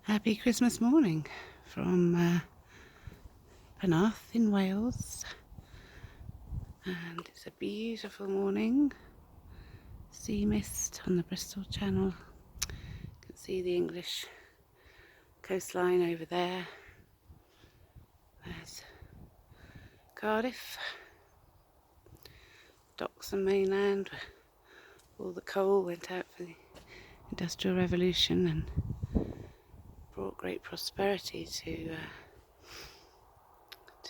Happy Christmas morning from Maranatha in Wales, and it's a beautiful morning. Sea mist on the Bristol Channel. You can see the English coastline over there. There's Cardiff, docks and mainland. All the coal went out for the Industrial Revolution and brought great prosperity to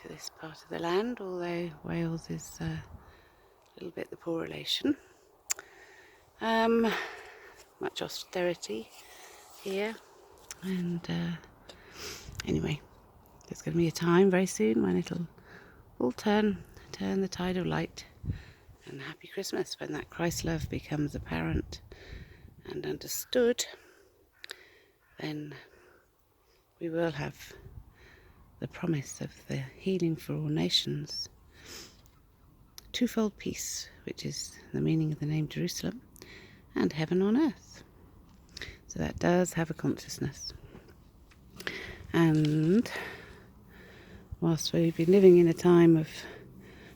this part of the land, although Wales is a little bit the poor relation. Much austerity here, and anyway, there's going to be a time very soon when it'll all turn the tide of light, and happy Christmas, when that Christ love becomes apparent and understood. Then we will have the promise of the healing for all nations, twofold peace, which is the meaning of the name Jerusalem, and heaven on earth. So that does have a consciousness. And whilst we've been living in a time of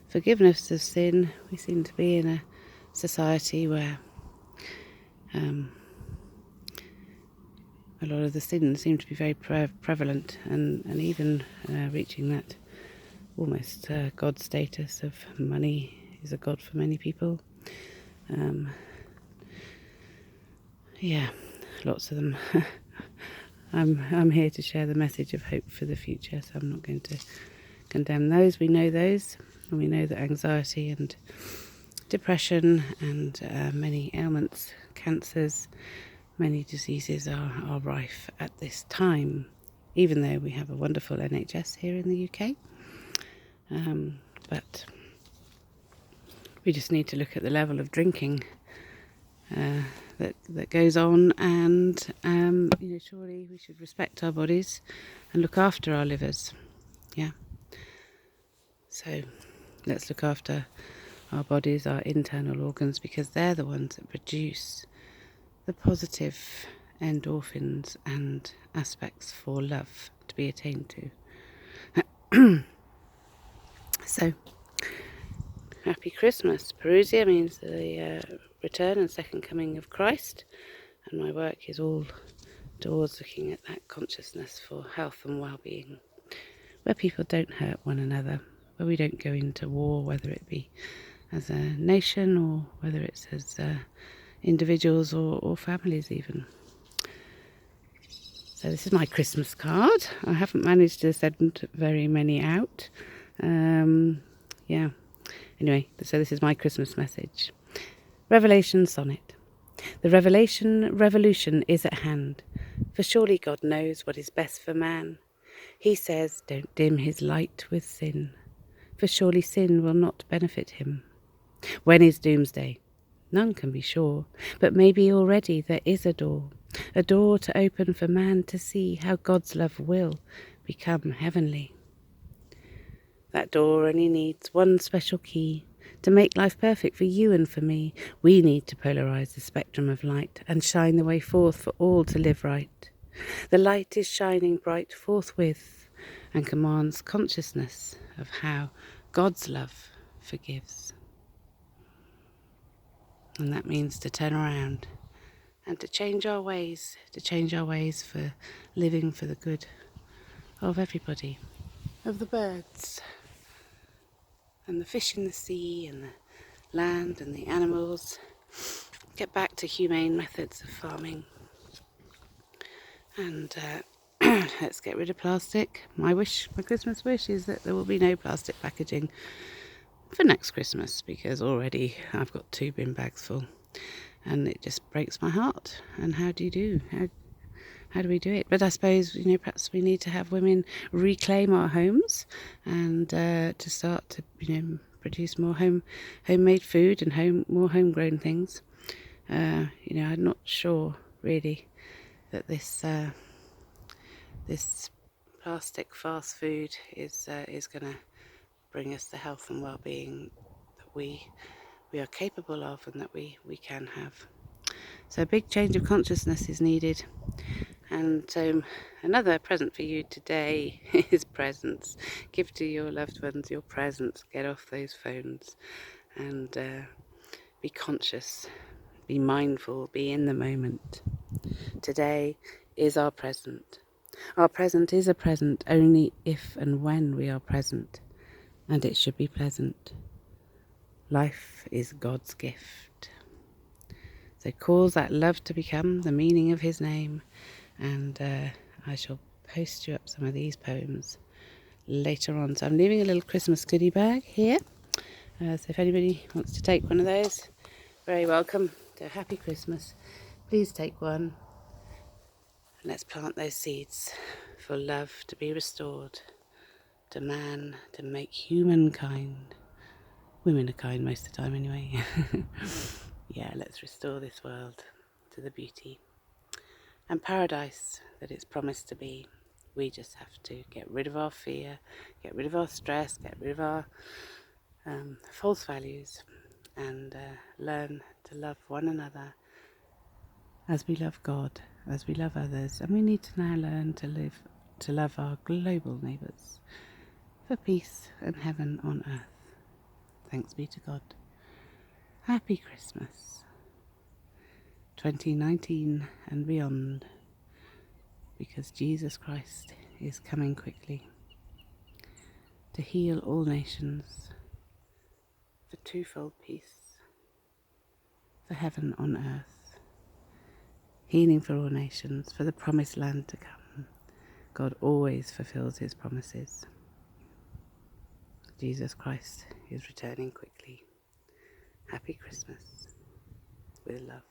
forgiveness of sin, we seem to be in a society where a lot of the sins seem to be very prevalent, and even reaching that almost God status of money is a god for many people. Lots of them. I'm here to share the message of hope for the future, so I'm not going to condemn those. We know those, and we know that anxiety and depression and many ailments, cancers, many diseases are rife at this time, even though we have a wonderful NHS here in the UK. But we just need to look at the level of drinking that goes on, and surely we should respect our bodies and look after our livers. So let's look after our bodies, our internal organs, because they're the ones that produce the positive endorphins and aspects for love to be attained to. So, happy Christmas. Perusia means the return and second coming of Christ, and my work is all towards looking at that consciousness for health and well-being, where people don't hurt one another, where we don't go into war, whether it be as a nation or whether it's as individuals or families even. So this is my Christmas card. I haven't managed to send very many out. Anyway, so this is my Christmas message. Revelation Sonnet. The revolution is at hand, for surely God knows what is best for man. He says, don't dim his light with sin, for surely sin will not benefit him. When is doomsday? None can be sure, but maybe already there is a door to open for man to see how God's love will become heavenly. That door only needs one special key to make life perfect for you and for me. We need to polarize the spectrum of light and shine the way forth for all to live right. The light is shining bright forthwith and commands consciousness of how God's love forgives. And that means to turn around and to change our ways for living for the good of everybody, of the birds and the fish in the sea and the land and the animals. Get back to humane methods of farming, and let's get rid of plastic. My Christmas wish is that there will be no plastic packaging for next Christmas, because already I've got 2 bin bags full, and it just breaks my heart. And how do we do it? But I suppose, perhaps we need to have women reclaim our homes and to start to, produce more homemade food and more homegrown things. I'm not sure really that this plastic fast food is going to bring us the health and well-being that we are capable of and that we can have. So a big change of consciousness is needed. And so another present for you today is presents. Give to your loved ones your presents. Get off those phones and be conscious, be mindful, be in the moment. Today is our present. Our present is a present only if and when we are present, and it should be pleasant. Life is God's gift. So cause that love to become the meaning of his name, and I shall post you up some of these poems later on. So I'm leaving a little Christmas goodie bag here. So if anybody wants to take one of those, very welcome. So happy Christmas. Please take one. And let's plant those seeds for love to be restored, to man, to make humankind. Women are kind most of the time anyway. Yeah, let's restore this world to the beauty and paradise that it's promised to be. We just have to get rid of our fear, get rid of our stress, get rid of our false values, and learn to love one another as we love God, as we love others. And we need to now learn to love our global neighbours for peace and heaven on earth. Thanks be to God. Happy Christmas 2019 and beyond, because Jesus Christ is coming quickly to heal all nations, for twofold peace, for heaven on earth, healing for all nations, for the promised land to come. God always fulfills his promises. Jesus Christ is returning quickly. Happy Christmas with love.